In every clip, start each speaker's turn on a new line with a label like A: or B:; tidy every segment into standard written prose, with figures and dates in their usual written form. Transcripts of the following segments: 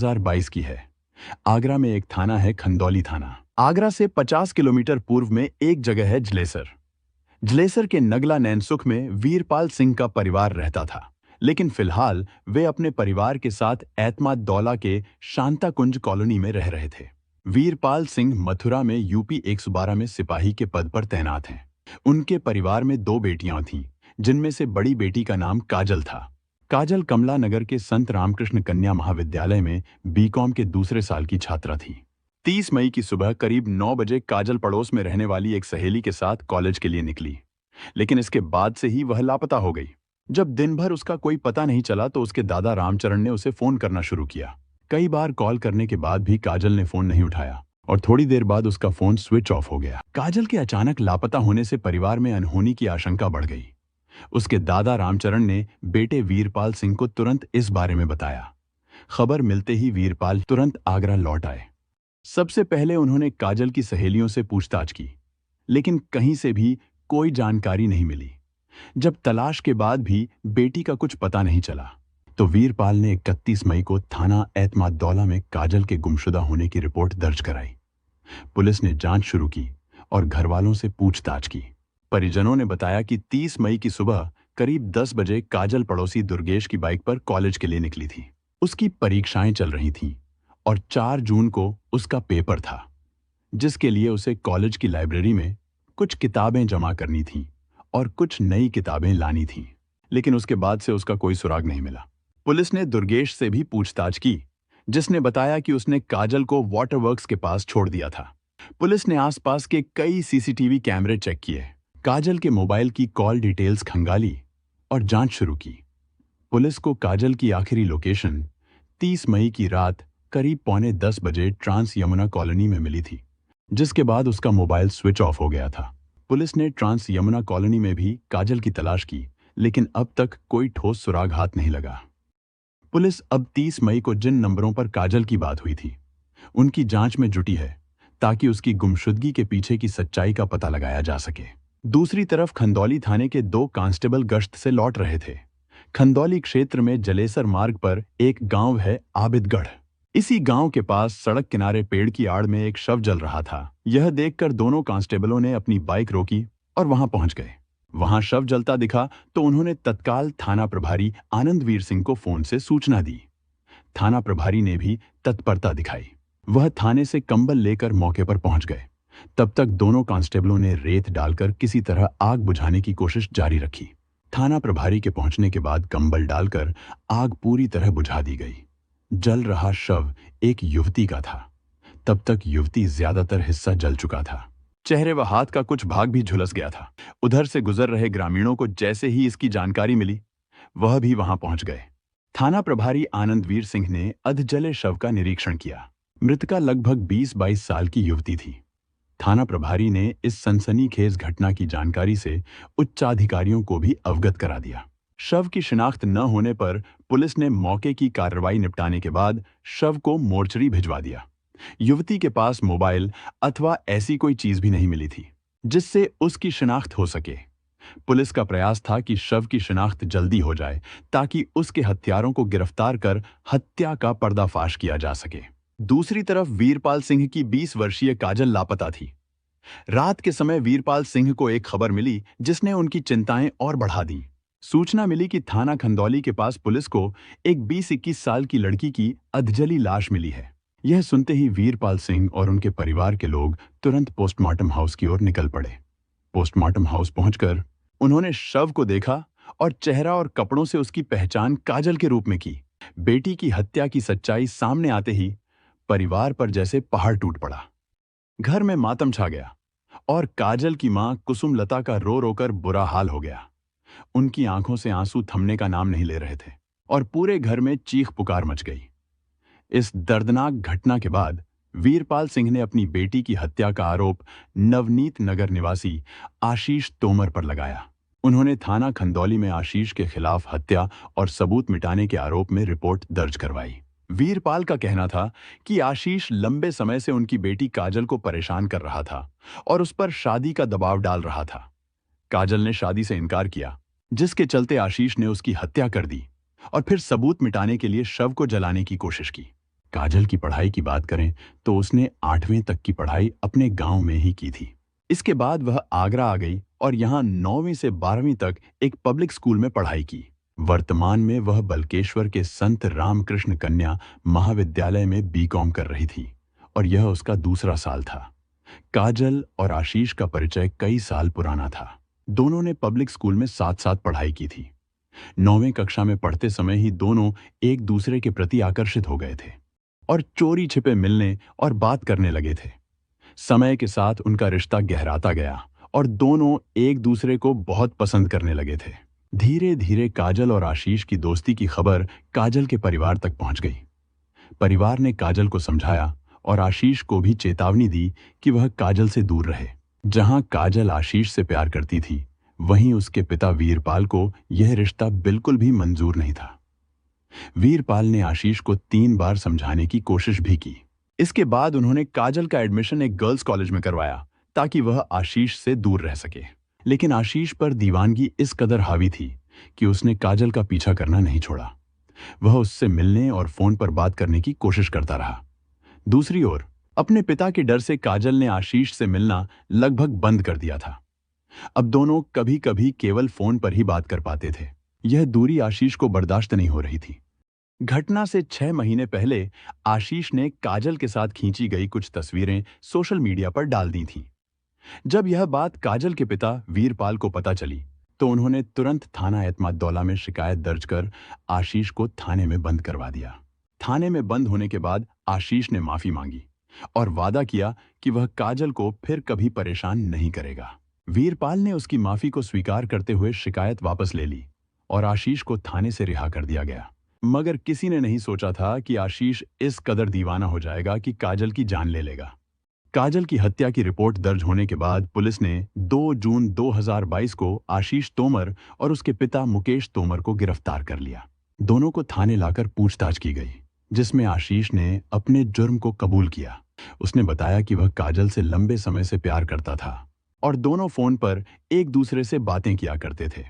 A: 2022 की है। आगरा में एक थाना है खंदौली थाना। आगरा से 50 किलोमीटर पूर्व में एक जगह है जलेसर। जलेसर के नगला नैनसुख में वीरपाल सिंह का परिवार रहता था। लेकिन फिलहाल वे अपने परिवार के साथ एतमाद दौला के शांता कुंज कॉलोनी में रह रहे थे। वीरपाल सिंह मथुरा में यूपी 112 में सिपाही के पद पर तैनात हैं। उनके परिवार में 2 बेटियां थीं, जिनमें से बड़ी बेटी का नाम काजल था। काजल कमला नगर के संत रामकृष्ण कन्या महाविद्यालय में बीकॉम के दूसरे साल की छात्रा थी। 30 मई की सुबह करीब 9 बजे काजल पड़ोस में रहने वाली एक सहेली के साथ कॉलेज के लिए निकली, लेकिन इसके बाद से ही वह लापता हो गई। जब दिन भर उसका कोई पता नहीं चला तो उसके दादा रामचरण ने उसे फोन करना शुरू किया। कई बार कॉल करने के बाद भी काजल ने फोन नहीं उठाया और थोड़ी देर बाद उसका फोन स्विच ऑफ हो गया। काजल के अचानक लापता होने से परिवार में अनहोनी की आशंका बढ़ गई। उसके दादा रामचरण ने बेटे वीरपाल सिंह को तुरंत इस बारे में बताया। खबर मिलते ही वीरपाल तुरंत आगरा लौट आए। सबसे पहले उन्होंने काजल की सहेलियों से पूछताछ की, लेकिन कहीं से भी कोई जानकारी नहीं मिली। जब तलाश के बाद भी बेटी का कुछ पता नहीं चला, तो वीरपाल ने 31 मई को थाना एतमाद दौला में काजल के गुमशुदा होने की रिपोर्ट दर्ज कराई। पुलिस ने जांच शुरू की और घरवालों से पूछताछ की। परिजनों ने बताया कि 30 मई की सुबह करीब 10 बजे काजल पड़ोसी दुर्गेश की बाइक पर कॉलेज के लिए निकली थी। उसकी परीक्षाएं चल रही थीं और 4 जून को उसका पेपर था, जिसके लिए उसे कॉलेज की लाइब्रेरी में कुछ किताबें जमा करनी थीं और कुछ नई किताबें लानी थीं। लेकिन उसके बाद से उसका कोई सुराग नहीं मिला। पुलिस ने दुर्गेश से भी पूछताछ की, जिसने बताया कि उसने काजल को वाटर वर्क्स के पास छोड़ दिया था। पुलिस ने आसपास के कई सीसीटीवी कैमरे चेक किए, काजल के मोबाइल की कॉल डिटेल्स खंगाली और जांच शुरू की। पुलिस को काजल की आखिरी लोकेशन 30 मई की रात करीब 9:45 बजे ट्रांस यमुना कॉलोनी में मिली थी, जिसके बाद उसका मोबाइल स्विच ऑफ हो गया था। पुलिस ने ट्रांस यमुना कॉलोनी में भी काजल की तलाश की, लेकिन अब तक कोई ठोस सुराग हाथ नहीं लगा। पुलिस अब 30 मई को जिन नंबरों पर काजल की बात हुई थी, उनकी जांच में जुटी है, ताकि उसकी गुमशुदगी के पीछे की सच्चाई का पता लगाया जा सके। दूसरी तरफ खंदौली थाने के 2 कांस्टेबल गश्त से लौट रहे थे। खंदौली क्षेत्र में जलेसर मार्ग पर एक गांव है आबिदगढ़। इसी गांव के पास सड़क किनारे पेड़ की आड़ में एक शव जल रहा था। यह देखकर दोनों कांस्टेबलों ने अपनी बाइक रोकी और वहां पहुंच गए। वहां शव जलता दिखा तो उन्होंने तत्काल थाना प्रभारी आनंदवीर सिंह को फोन से सूचना दी। थाना प्रभारी ने भी तत्परता दिखाई। वह थाने से कंबल लेकर मौके पर पहुंच गए। तब तक दोनों कांस्टेबलों ने रेत डालकर किसी तरह आग बुझाने की कोशिश जारी रखी। थाना प्रभारी के पहुंचने के बाद कंबल डालकर आग पूरी तरह बुझा दी गई। जल रहा शव एक युवती का था। तब तक युवती ज्यादातर हिस्सा जल चुका था। चेहरे व हाथ का कुछ भाग भी झुलस गया था। उधर से गुजर रहे ग्रामीणों को जैसे ही इसकी जानकारी मिली, वह भी वहां पहुंच गए। थाना प्रभारी आनंदवीर सिंह ने अधजले शव का निरीक्षण किया। मृतका लगभग 20-22 साल की युवती थी। थाना प्रभारी ने इस सनसनीखेज घटना की जानकारी से उच्चाधिकारियों को भी अवगत करा दिया। शव की शिनाख्त न होने पर पुलिस ने मौके की कार्रवाई निपटाने के बाद शव को मोर्चरी भिजवा दिया। युवती के पास मोबाइल अथवा ऐसी कोई चीज भी नहीं मिली थी, जिससे उसकी शिनाख्त हो सके। पुलिस का प्रयास था कि शव की शिनाख्त जल्दी हो जाए, ताकि उसके हत्यारों को गिरफ्तार कर हत्या का पर्दाफाश किया जा सके। दूसरी तरफ वीरपाल सिंह की 20 वर्षीय काजल लापता थी। रात के समय वीरपाल सिंह को एक खबर मिली, जिसने उनकी चिंताएं और बढ़ा दी। सूचना मिली कि थाना खंदौली के पास पुलिस को एक 20-21 साल की लड़की की अधजली लाश मिली है। यह सुनते ही वीरपाल सिंह और उनके परिवार के लोग तुरंत पोस्टमार्टम हाउस की ओर निकल पड़े। पोस्टमार्टम हाउस पहुंचकर उन्होंने शव को देखा और चेहरा और कपड़ों से उसकी पहचान काजल के रूप में की। बेटी की हत्या की सच्चाई सामने आते ही परिवार पर जैसे पहाड़ टूट पड़ा। घर में मातम छा गया और काजल की मां कुसुमलता का रो रोकर बुरा हाल हो गया। उनकी आंखों से आंसू थमने का नाम नहीं ले रहे थे और पूरे घर में चीख पुकार मच गई। इस दर्दनाक घटना के बाद वीरपाल सिंह ने अपनी बेटी की हत्या का आरोप नवनीत नगर निवासी आशीष तोमर पर लगाया। उन्होंने थाना खंदौली में आशीष के खिलाफ हत्या और सबूत मिटाने के आरोप में रिपोर्ट दर्ज करवाई। वीरपाल का कहना था कि आशीष लंबे समय से उनकी बेटी काजल को परेशान कर रहा था और उस पर शादी का दबाव डाल रहा था। काजल ने शादी से इनकार किया, जिसके चलते आशीष ने उसकी हत्या कर दी और फिर सबूत मिटाने के लिए शव को जलाने की कोशिश की। काजल की पढ़ाई की बात करें तो उसने 8वीं तक की पढ़ाई अपने गांव में ही की थी। इसके बाद वह आगरा आ गई और यहाँ 9वीं से 12वीं तक एक पब्लिक स्कूल में पढ़ाई की। वर्तमान में वह बलकेश्वर के संत रामकृष्ण कन्या महाविद्यालय में बीकॉम कर रही थी और यह उसका दूसरा साल था। काजल और आशीष का परिचय कई साल पुराना था। दोनों ने पब्लिक स्कूल में साथ साथ पढ़ाई की थी। 9वीं कक्षा में पढ़ते समय ही दोनों एक दूसरे के प्रति आकर्षित हो गए थे और चोरी छिपे मिलने और बात करने लगे थे। समय के साथ उनका रिश्ता गहराता गया और दोनों एक दूसरे को बहुत पसंद करने लगे थे। धीरे धीरे काजल और आशीष की दोस्ती की खबर काजल के परिवार तक पहुंच गई। परिवार ने काजल को समझाया और आशीष को भी चेतावनी दी कि वह काजल से दूर रहे। जहां काजल आशीष से प्यार करती थी, वहीं उसके पिता वीरपाल को यह रिश्ता बिल्कुल भी मंजूर नहीं था। वीरपाल ने आशीष को 3 बार समझाने की कोशिश भी की। इसके बाद उन्होंने काजल का एडमिशन एक गर्ल्स कॉलेज में करवाया ताकि वह आशीष से दूर रह सके। लेकिन आशीष पर दीवानगी इस कदर हावी थी कि उसने काजल का पीछा करना नहीं छोड़ा। वह उससे मिलने और फोन पर बात करने की कोशिश करता रहा। दूसरी ओर अपने पिता के डर से काजल ने आशीष से मिलना लगभग बंद कर दिया था। अब दोनों कभी कभी केवल फोन पर ही बात कर पाते थे। यह दूरी आशीष को बर्दाश्त नहीं हो रही थी। घटना से 6 महीने पहले आशीष ने काजल के साथ खींची गई कुछ तस्वीरें सोशल मीडिया पर डाल दी थीं। जब यह बात काजल के पिता वीरपाल को पता चली तो उन्होंने तुरंत थाना एतमाददौला में शिकायत दर्ज कर आशीष को थाने में बंद करवा दिया। थाने में बंद होने के बाद आशीष ने माफी मांगी और वादा किया कि वह काजल को फिर कभी परेशान नहीं करेगा। वीरपाल ने उसकी माफी को स्वीकार करते हुए शिकायत वापस ले ली और आशीष को थाने से रिहा कर दिया गया। मगर किसी ने नहीं सोचा था कि आशीष इस कदर दीवाना हो जाएगा कि काजल की जान ले लेगा। काजल की हत्या की रिपोर्ट दर्ज होने के बाद पुलिस ने 2 जून 2022 को आशीष तोमर और उसके पिता मुकेश तोमर को गिरफ्तार कर लिया। दोनों को थाने लाकर पूछताछ की गई, जिसमें आशीष ने अपने जुर्म को कबूल किया। उसने बताया कि वह काजल से लंबे समय से प्यार करता था और दोनों फोन पर एक दूसरे से बातें किया करते थे।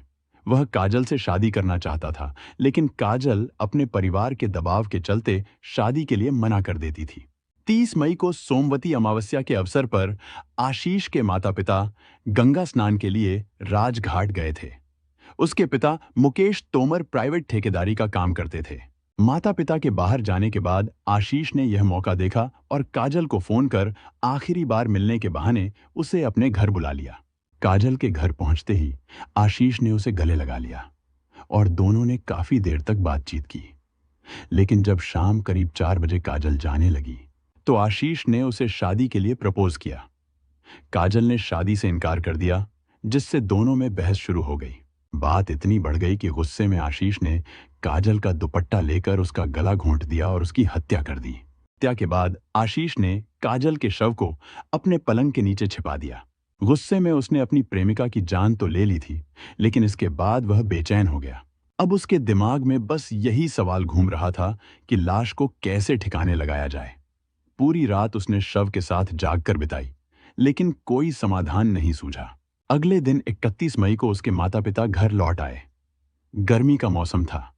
A: वह काजल से शादी करना चाहता था, लेकिन काजल अपने परिवार के दबाव के चलते शादी के लिए मना कर देती थी। 30 मई को सोमवती अमावस्या के अवसर पर आशीष के माता-पिता गंगा स्नान के लिए राजघाट गए थे। उसके पिता मुकेश तोमर प्राइवेट ठेकेदारी का काम करते थे। माता-पिता के बाहर जाने के बाद आशीष ने यह मौका देखा और काजल को फोन कर आखिरी बार मिलने के बहाने उसे अपने घर बुला लिया। काजल के घर पहुंचते ही आशीष ने उसे गले लगा लिया और दोनों ने काफी देर तक बातचीत की। लेकिन जब शाम करीब 4 बजे काजल जाने लगी तो आशीष ने उसे शादी के लिए प्रपोज किया। काजल ने शादी से इनकार कर दिया, जिससे दोनों में बहस शुरू हो गई। बात इतनी बढ़ गई कि गुस्से में आशीष ने काजल का दुपट्टा लेकर उसका गला घोंट दिया और उसकी हत्या कर दी। हत्या के बाद आशीष ने काजल के शव को अपने पलंग के नीचे छिपा दिया। गुस्से में उसने अपनी प्रेमिका की जान तो ले ली थी, लेकिन इसके बाद वह बेचैन हो गया। अब उसके दिमाग में बस यही सवाल घूम रहा था कि लाश को कैसे ठिकाने लगाया जाए। पूरी रात उसने शव के साथ जागकर बिताई, लेकिन कोई समाधान नहीं सूझा। अगले दिन 31 मई को उसके माता-पिता घर लौट आए। गर्मी का मौसम था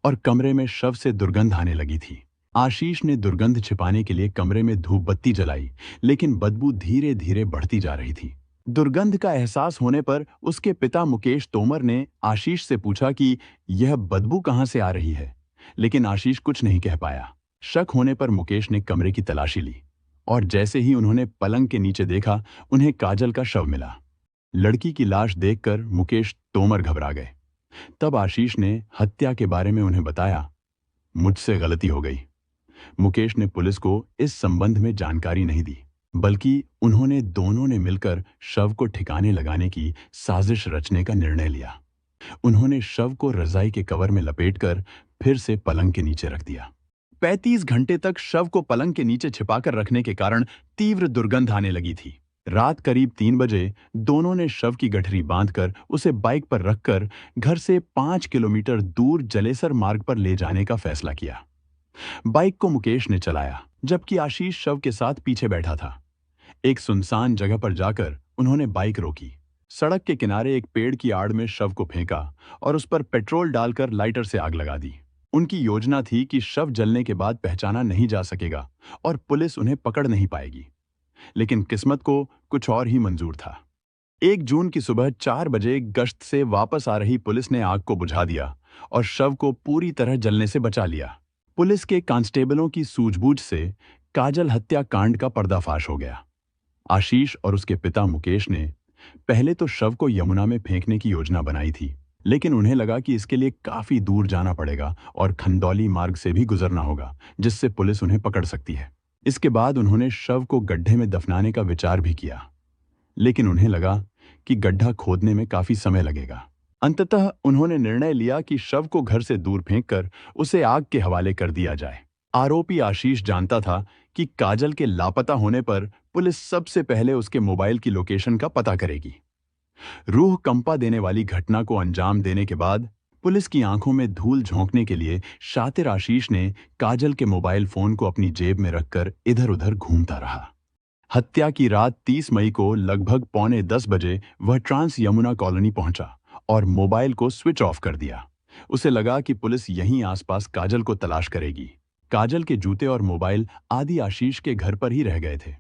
A: और कमरे में शव से दुर्गंध आने लगी थी। आशीष ने दुर्गंध छिपाने के लिए कमरे में धूप बत्ती जलाई, लेकिन बदबू धीरे धीरे बढ़ती जा रही थी। दुर्गंध का एहसास होने पर उसके पिता मुकेश तोमर ने आशीष से पूछा कि यह बदबू कहां से आ रही है, लेकिन आशीष कुछ नहीं कह पाया। शक होने पर मुकेश ने कमरे की तलाशी ली और जैसे ही उन्होंने पलंग के नीचे देखा, उन्हें काजल का शव मिला। लड़की की लाश देखकर मुकेश तोमर घबरा गए। तब आशीष ने हत्या के बारे में उन्हें बताया। मुझसे गलती हो गई। मुकेश ने पुलिस को इस संबंध में जानकारी नहीं दी, बल्कि उन्होंने दोनों ने मिलकर शव को ठिकाने लगाने की साजिश रचने का निर्णय लिया। उन्होंने शव को रजाई के कवर में लपेटकर फिर से पलंग के नीचे रख दिया। 35 घंटे तक शव को पलंग के नीचे छिपाकर रखने के कारण तीव्र दुर्गंध आने लगी थी। रात करीब 3 बजे दोनों ने शव की गठरी बांधकर उसे बाइक पर रखकर घर से 5 किलोमीटर दूर जलेसर मार्ग पर ले जाने का फैसला किया। बाइक को मुकेश ने चलाया, जबकि आशीष शव के साथ पीछे बैठा था। एक सुनसान जगह पर जाकर उन्होंने बाइक रोकी। सड़क के किनारे एक पेड़ की आड़ में शव को फेंका और उस पर पेट्रोल डालकर लाइटर से आग लगा दी। उनकी योजना थी कि शव जलने के बाद पहचाना नहीं जा सकेगा और पुलिस उन्हें पकड़ नहीं पाएगी। लेकिन किस्मत को कुछ और ही मंजूर था। 1 जून की सुबह 4 बजे गश्त से वापस आ रही पुलिस ने आग को बुझा दिया और शव को पूरी तरह जलने से बचा लिया। पुलिस के कांस्टेबलों की सूझबूझ से काजल हत्याकांड का पर्दाफाश हो गया। आशीष और उसके पिता मुकेश ने पहले तो शव को यमुना में फेंकने की योजना बनाई थी, लेकिन उन्हें लगा कि इसके लिए काफी दूर जाना पड़ेगा और खंदौली मार्ग से भी गुजरना होगा, जिससे पुलिस उन्हें पकड़ सकती है। इसके बाद उन्होंने शव को गड्ढे में दफनाने का विचार भी किया, लेकिन उन्हें लगा कि गड्ढा खोदने में काफी समय लगेगा। अंततः उन्होंने निर्णय लिया कि शव को घर से दूर फेंककर उसे आग के हवाले कर दिया जाए। आरोपी आशीष जानता था कि काजल के लापता होने पर पुलिस सबसे पहले उसके मोबाइल की लोकेशन का पता करेगी। रूह कंपा देने वाली घटना को अंजाम देने के बाद पुलिस की आंखों में धूल झोंकने के लिए शातिर आशीष ने काजल के मोबाइल फोन को अपनी जेब में रखकर इधर-उधर घूमता रहा। हत्या की रात 30 मई को लगभग 9:45 बजे वह ट्रांस यमुना कॉलोनी पहुंचा और मोबाइल को स्विच ऑफ कर दिया। उसे लगा कि पुलिस यहीं आसपास काजल को तलाश करेगी। काजल के जूते और मोबाइल आदि आशीष के घर पर ही रह गए थे।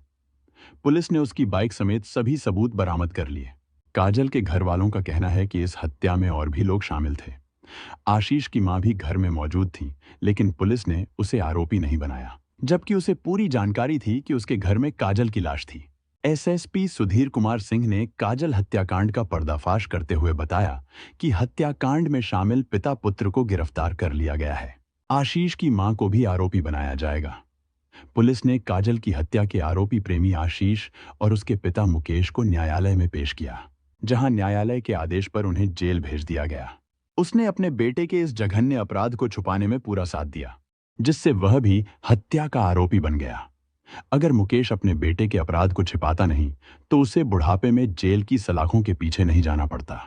A: पुलिस ने उसकी बाइक समेत सभी सबूत बरामद कर लिए। काजल के घर वालों का कहना है कि इस हत्या में और भी लोग शामिल थे। आशीष की मां भी घर में मौजूद थी, लेकिन पुलिस ने उसे आरोपी नहीं बनाया, जबकि उसे पूरी जानकारी थी कि उसके घर में काजल की लाश थी। एसएसपी सुधीर कुमार सिंह ने काजल हत्याकांड का पर्दाफाश करते हुए बताया कि हत्याकांड में शामिल पिता पुत्र को गिरफ्तार कर लिया गया है। आशीष की मां को भी आरोपी बनाया जाएगा। पुलिस ने काजल की हत्या के आरोपी प्रेमी आशीष और उसके पिता मुकेश को न्यायालय में पेश किया, जहां न्यायालय के आदेश पर उन्हें जेल भेज दिया गया। उसने अपने बेटे के इस जघन्य अपराध को छुपाने में पूरा साथ दिया, जिससे वह भी हत्या का आरोपी बन गया। अगर मुकेश अपने बेटे के अपराध को छिपाता नहीं, तो उसे बुढ़ापे में जेल की सलाखों के पीछे नहीं जाना पड़ता।